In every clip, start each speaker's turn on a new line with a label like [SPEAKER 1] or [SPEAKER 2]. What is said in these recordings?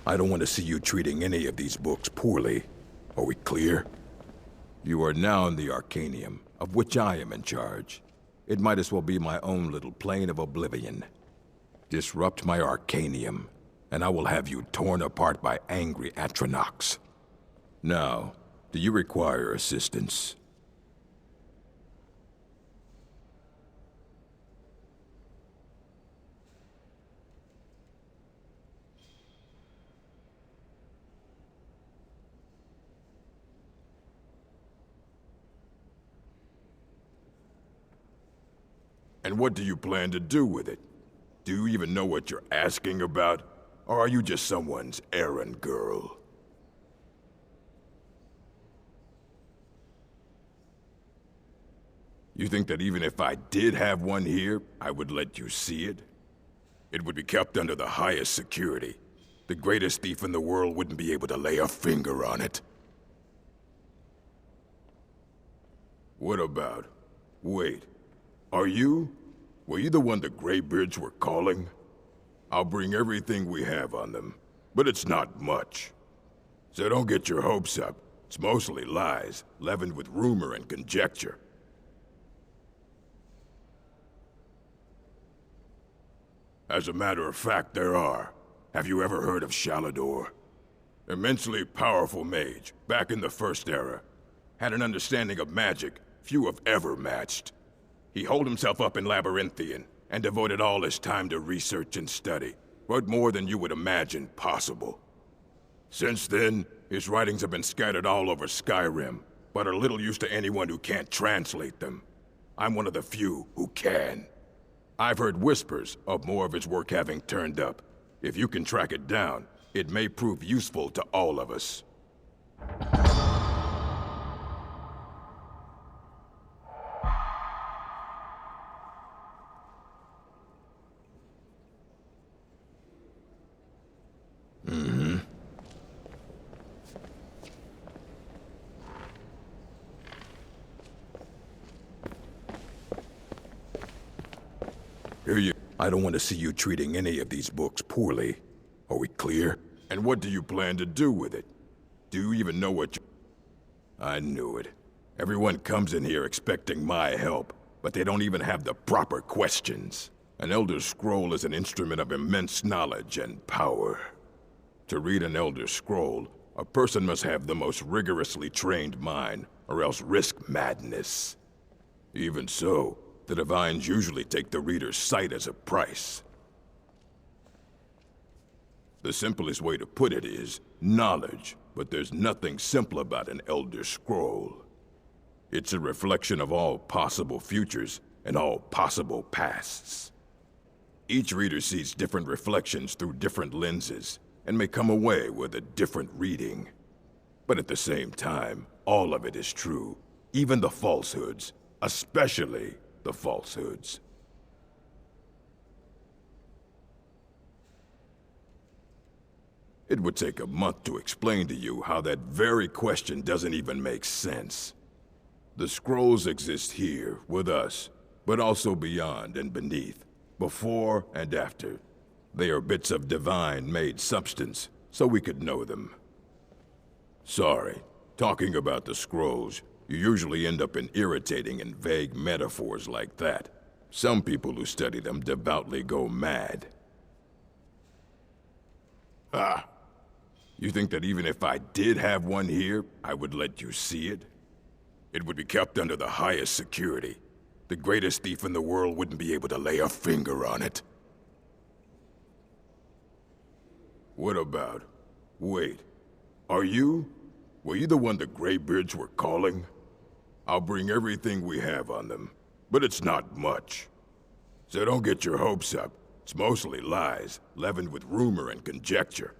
[SPEAKER 1] I don't want to see you treating any of these books poorly. Are we clear? You are now in the Arcanium, of which I am in charge. It might as well be my own little plane of oblivion. Disrupt my Arcanium, and I will have you torn apart by angry Atronachs. Now, do you require assistance? And what do you plan to do with it? Do you even know what you're asking about? Or are you just someone's errand girl? You think that even if I did have one here, I would let you see it? It would be kept under the highest security. The greatest thief in the world wouldn't be able to lay a finger on it. What about? Wait. Were you the one the Greybeards were calling? I'll bring everything we have on them, but it's not much. So don't get your hopes up. It's mostly lies, leavened with rumor and conjecture. As a matter of fact, there are. Have you ever heard of Shalador? Immensely powerful mage, back in the First Era. Had an understanding of magic few have ever matched. He holed himself up in Labyrinthian, and devoted all his time to research and study. Wrote more than you would imagine possible. Since then, his writings have been scattered all over SKYRIM, but are little use to anyone who can't translate them. I'm one of the few who can. I've heard whispers of more of his work having turned up. If you can track it down, it may prove useful to all of us. I don't want to see you treating any of these books poorly. Are we clear? And what do you plan to do with it? Do you even know what you... I knew it. Everyone comes in here expecting my help, but they don't even have the proper questions. An Elder Scroll is an instrument of immense knowledge and power. To read an Elder Scroll, a person must have the most rigorously trained mind, or else risk madness. Even so, the Divines usually take the reader's sight as a price. The simplest way to put it is knowledge, but there's nothing simple about an Elder Scroll. It's a reflection of all possible futures and all possible pasts. Each reader sees different reflections through different lenses, and may come away with a different reading. But at the same time, all of it is true, even the falsehoods, especially the falsehoods. It would take a month to explain to you how that very question doesn't even make sense. The scrolls exist here, with us, but also beyond and beneath, before and after. They are bits of divine-made substance, so we could know them. Sorry, talking about the scrolls, you usually end up in irritating and vague metaphors like that. Some people who study them devoutly go mad. Ah! You think that even if I did have one here, I would let you see it? It would be kept under the highest security. The greatest thief in the world wouldn't be able to lay a finger on it. What about? Wait. Were you the one the Greybeards were calling? I'll bring everything we have on them, but it's not much. So don't get your hopes up. It's mostly lies, leavened with rumor and conjecture.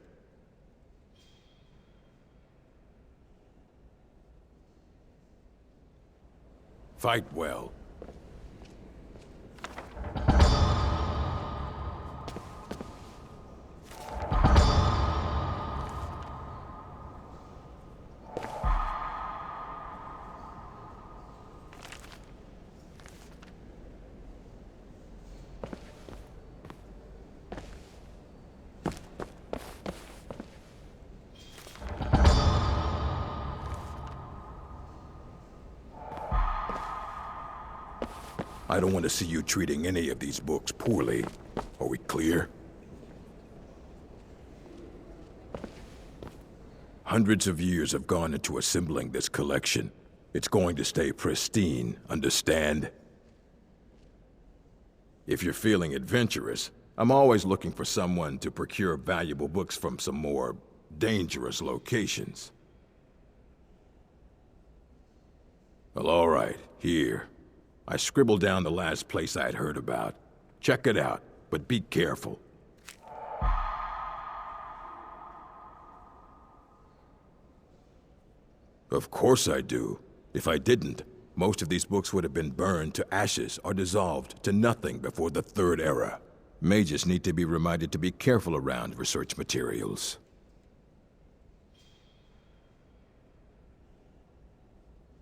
[SPEAKER 1] Fight well. I don't want to see you treating any of these books poorly. Are we clear? Hundreds of years have gone into assembling this collection. It's going to stay pristine, understand? If you're feeling adventurous, I'm always looking for someone to procure valuable books from some more dangerous locations. Well, all right, here. I scribbled down the last place I'd heard about. Check it out, but be careful. Of course I do. If I didn't, most of these books would have been burned to ashes or dissolved to nothing before the Third Era. Mages need to be reminded to be careful around research materials.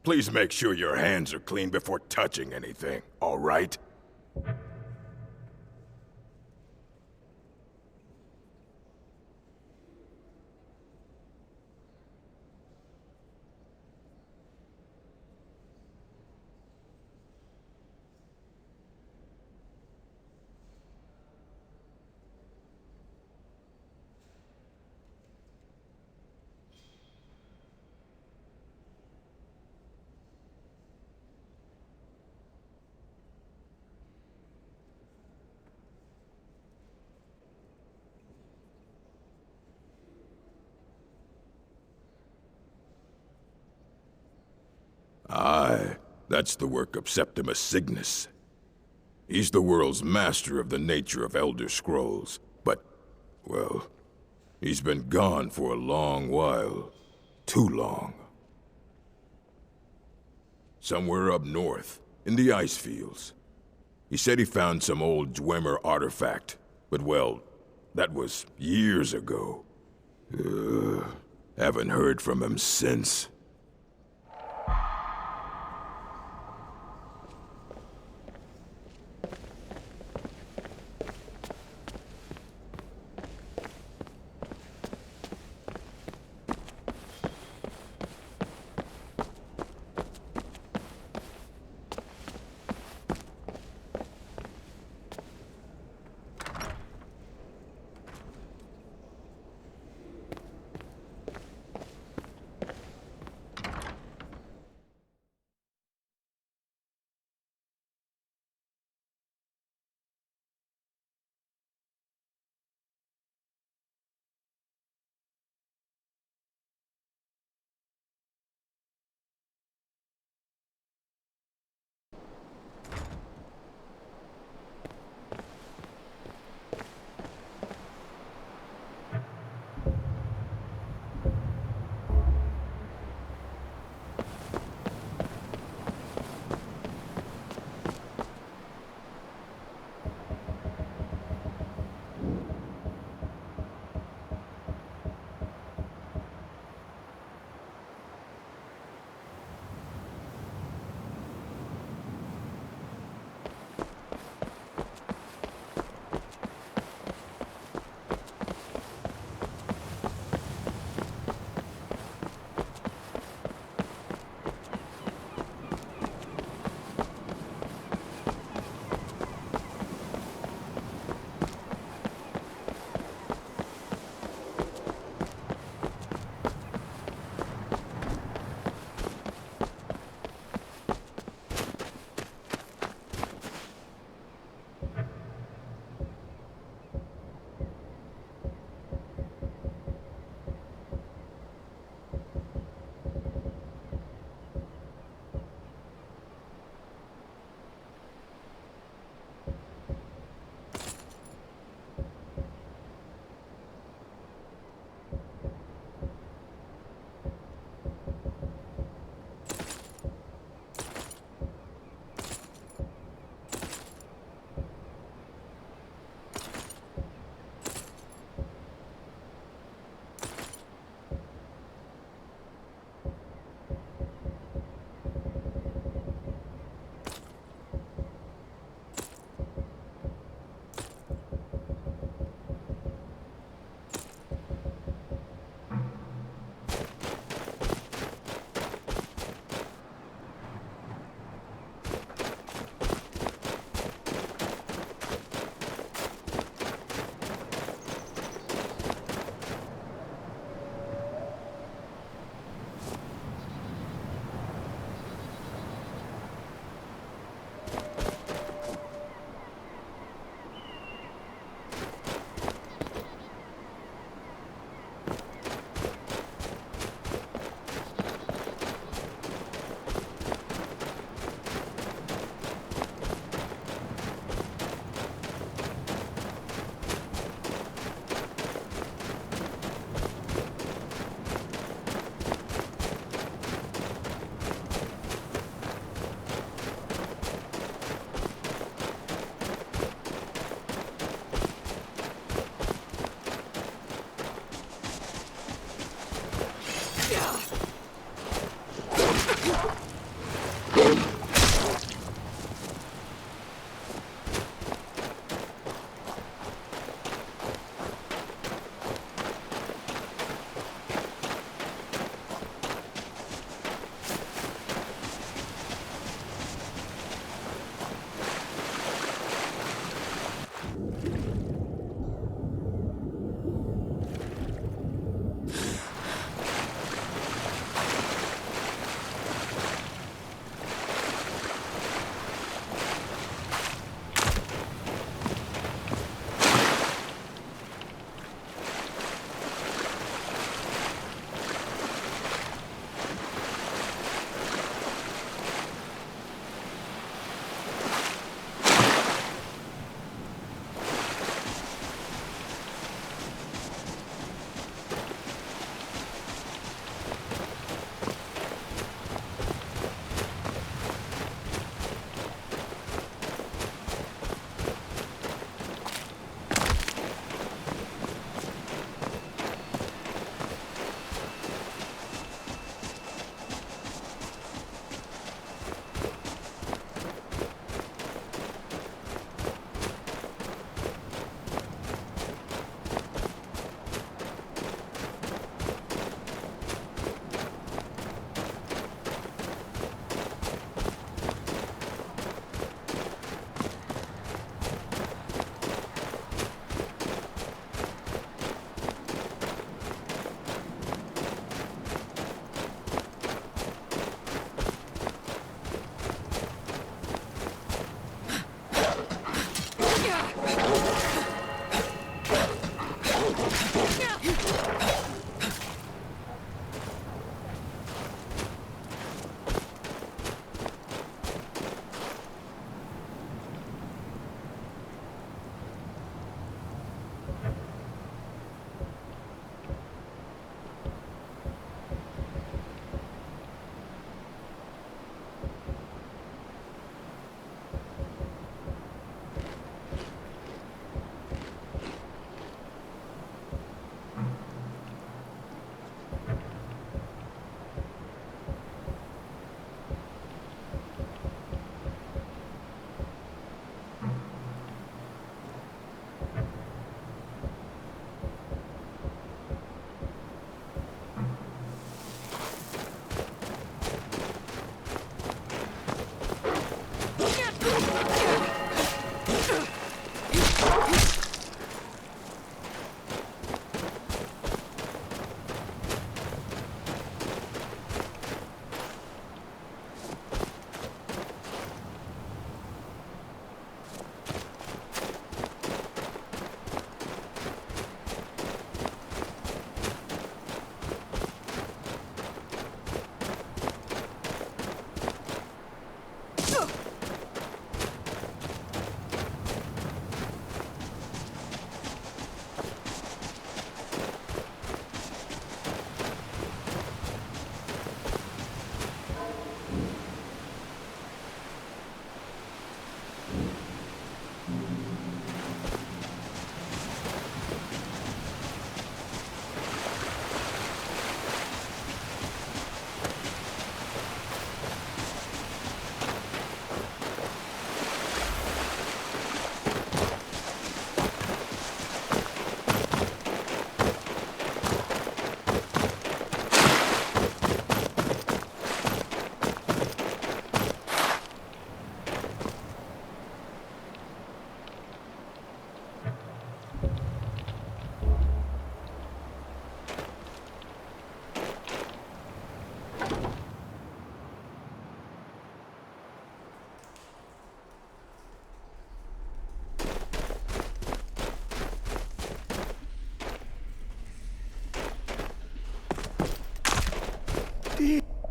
[SPEAKER 1] Please make sure your hands are clean before touching anything, all right? Aye, that's the work of Septimus Cygnus. He's the world's master of the nature of Elder Scrolls, but, well, he's been gone for a long while. Too long. Somewhere up north, in the ice fields. He said he found some old Dwemer artifact, but well, that was years ago. Haven't heard from him since.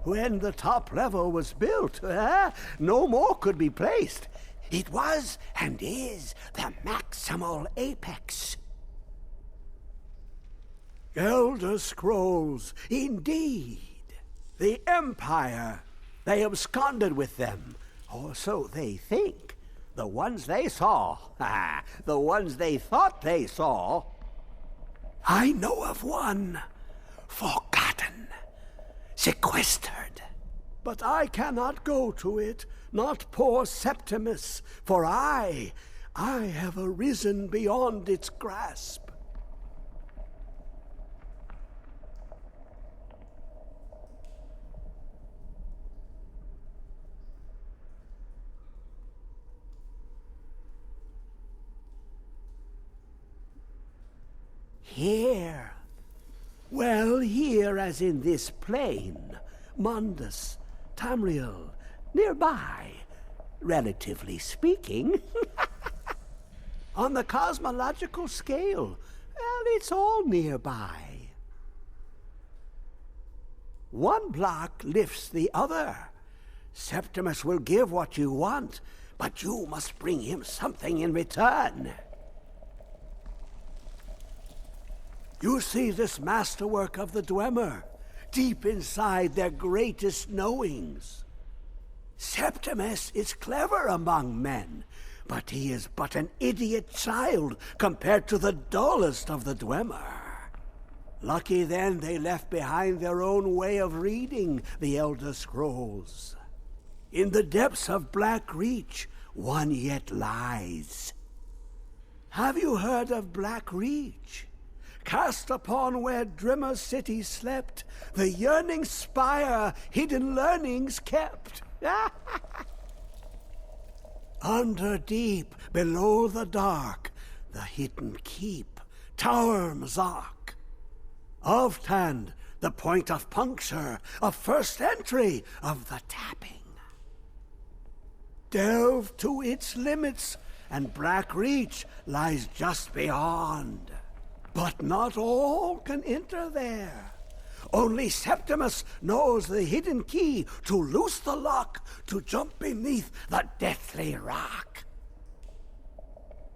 [SPEAKER 2] When the top level was built, no more could be placed. It was and is the maximal apex. Elder Scrolls, indeed. The Empire. They absconded with them, or so they think. The ones they saw, the ones they thought they saw. I know of one, forgotten, sequestered. But I cannot go to it, not poor Septimus, for I have arisen beyond its grasp. Here. Well, here as in this plain, Mundus, Tamriel, nearby, relatively speaking. On the cosmological scale, well, it's all nearby. One block lifts the other. Septimus will give what you want, but you must bring him something in return. You see this masterwork of the Dwemer, deep inside their greatest knowings. Septimus is clever among men, but he is but an idiot child compared to the dullest of the Dwemer. Lucky then they left behind their own way of reading the Elder Scrolls. In the depths of Black Reach, one yet lies. Have you heard of Black Reach? Cast upon where Drimmer City slept, the yearning spire hidden learnings kept. Under deep, below the dark, the hidden keep, Tower Mzark. Oftand, the point of puncture, of first entry of the tapping. Delve to its limits, and Black Reach lies just beyond. But not all can enter there. Only Septimus knows the hidden key to loose the lock, to jump beneath the deathly rock.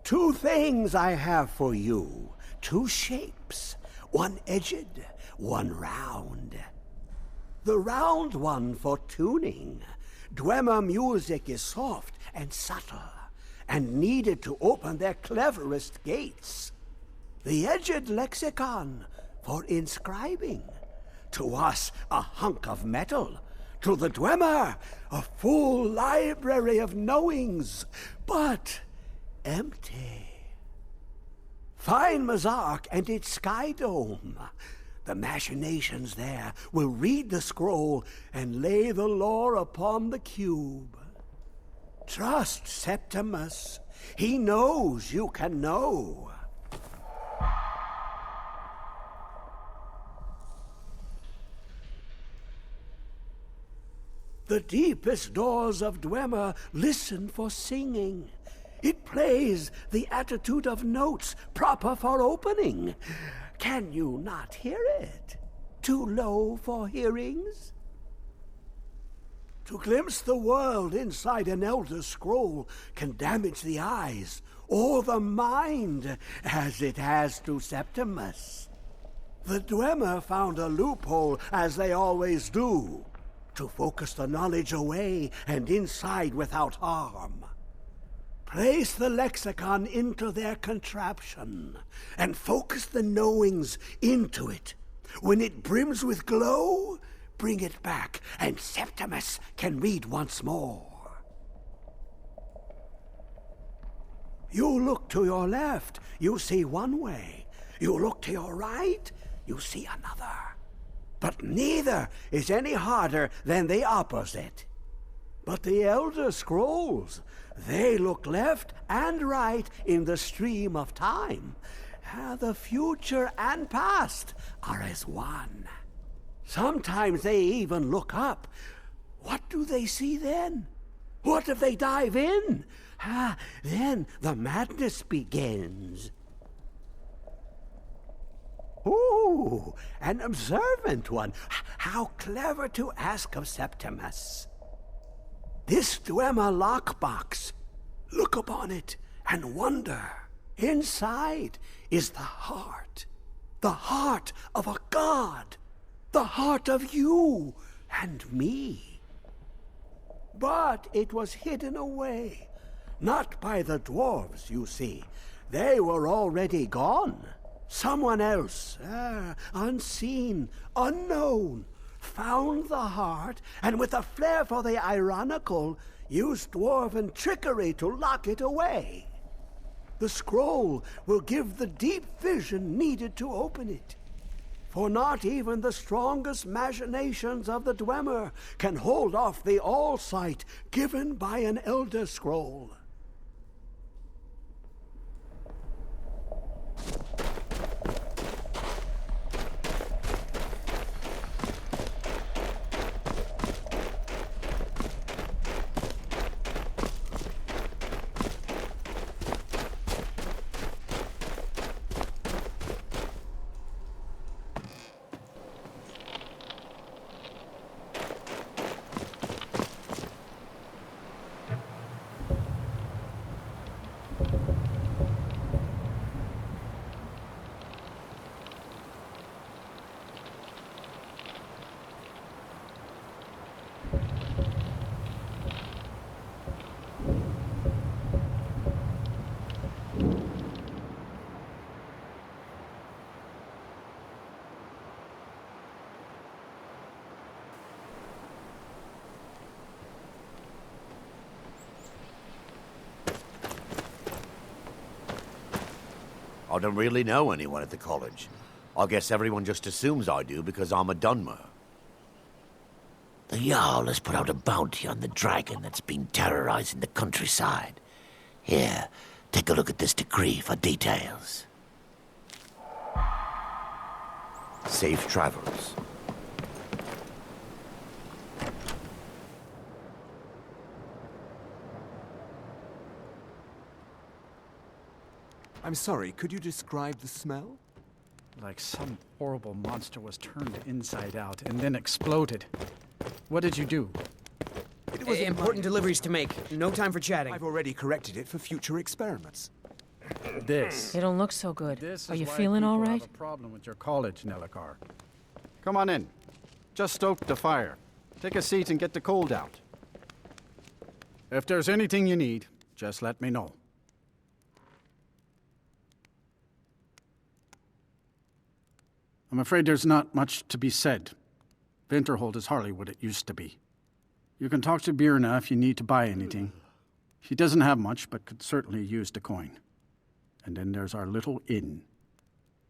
[SPEAKER 2] Two things I have for you, two shapes, one edged, one round. The round one for tuning. Dwemer music is soft and subtle, and needed to open their cleverest gates. The edged lexicon for inscribing. To us, a hunk of metal. To the Dwemer, a full library of knowings, but empty. Find Mzark and its sky dome. The machinations there will read the scroll and lay the lore upon the cube. Trust Septimus. He knows you can know. The deepest doors of Dwemer listen for singing. It plays the attitude of notes proper for opening. Can you not hear it? Too low for hearings? To glimpse the world inside an Elder Scroll can damage the eyes or the mind, as it has to Septimus. The Dwemer found a loophole, as they always do, to focus the knowledge away and inside without harm. Place the lexicon into their contraption, and focus the knowings into it. When it brims with glow, bring it back, and Septimus can read once more. You look to your left, you see one way. You look to your right, you see another. But neither is any harder than the opposite. But the Elder Scrolls, they look left and right in the stream of time. The future and past are as one. Sometimes they even look up. What do they see then? What if they dive in? Then the madness begins. Ooh, an observant one. How clever to ask of Septimus. This Dwemer lockbox. Look upon it and wonder. Inside is the heart of a god, the heart of you and me. But it was hidden away, not by the dwarves, you see. They were already gone. Someone else, unseen, unknown, found the heart, and with a flair for the ironical, used dwarven trickery to lock it away. The scroll will give the deep vision needed to open it. For not even the strongest machinations of the Dwemer can hold off the all-sight given by an Elder Scroll.
[SPEAKER 3] I don't really know anyone at the college. I guess everyone just assumes I do because I'm a Dunmer.
[SPEAKER 4] The Jarl has put out a bounty on the dragon that's been terrorizing the countryside. Here, take a look at this decree for details.
[SPEAKER 3] Safe travels.
[SPEAKER 5] I'm sorry, could you describe the smell?
[SPEAKER 6] Like some horrible monster was turned inside out and then exploded. What did you do?
[SPEAKER 5] It was
[SPEAKER 7] important deliveries to make. No time for chatting.
[SPEAKER 5] I've already corrected it for future experiments.
[SPEAKER 6] This.
[SPEAKER 8] They don't look so good.
[SPEAKER 6] This
[SPEAKER 8] Are
[SPEAKER 6] is
[SPEAKER 8] you
[SPEAKER 6] why
[SPEAKER 8] feeling all
[SPEAKER 6] people
[SPEAKER 8] right?
[SPEAKER 6] have a problem with your college, Nellikar. Come on in. Just stoke the fire. Take a seat and get the cold out. If there's anything you need, just let me know. I'm afraid there's not much to be said. Winterhold is hardly what it used to be. You can talk to Birna if you need to buy anything. She doesn't have much, but could certainly use the coin. And then there's our little inn.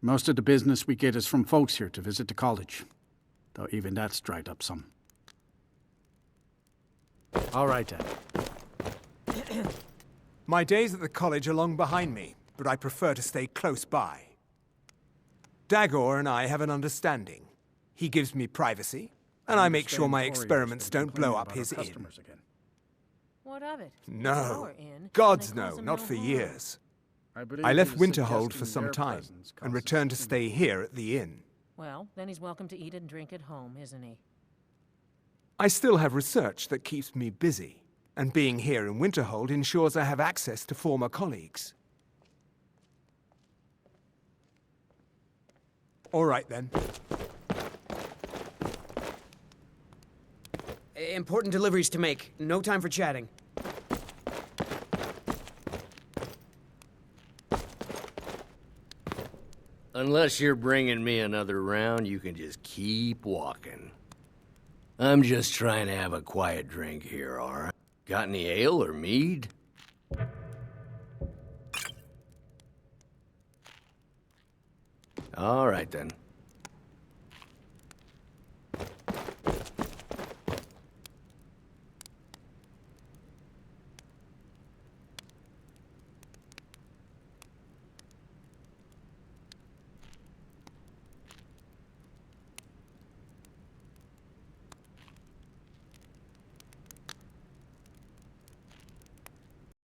[SPEAKER 6] Most of the business we get is from folks here to visit the college, though even that's dried up some. All right, then.
[SPEAKER 5] My days at the college are long behind me, but I prefer to stay close by. Dagor and I have an understanding. He gives me privacy, and I make sure my experiments don't blow up his inn.
[SPEAKER 8] What of it?
[SPEAKER 5] No.
[SPEAKER 8] Our inn,
[SPEAKER 5] Gods
[SPEAKER 8] and they close
[SPEAKER 5] no,
[SPEAKER 8] them
[SPEAKER 5] not
[SPEAKER 8] no
[SPEAKER 5] for
[SPEAKER 8] harm.
[SPEAKER 5] years.
[SPEAKER 6] I believe
[SPEAKER 5] I left
[SPEAKER 6] he was
[SPEAKER 5] Winterhold for
[SPEAKER 6] suggesting
[SPEAKER 5] some
[SPEAKER 6] their
[SPEAKER 5] time,
[SPEAKER 6] presence
[SPEAKER 5] and
[SPEAKER 6] causes
[SPEAKER 5] returned to
[SPEAKER 6] some
[SPEAKER 5] stay here at the inn.
[SPEAKER 8] Well, then he's welcome to eat and drink at home, isn't he?
[SPEAKER 5] I still have research that keeps me busy, and being here in Winterhold ensures I have access to former colleagues. All right, then.
[SPEAKER 7] Important deliveries to make. No time for chatting.
[SPEAKER 4] Unless you're bringing me another round, you can just keep walking. I'm just trying to have a quiet drink here, all right? Got any ale or mead? All right, then.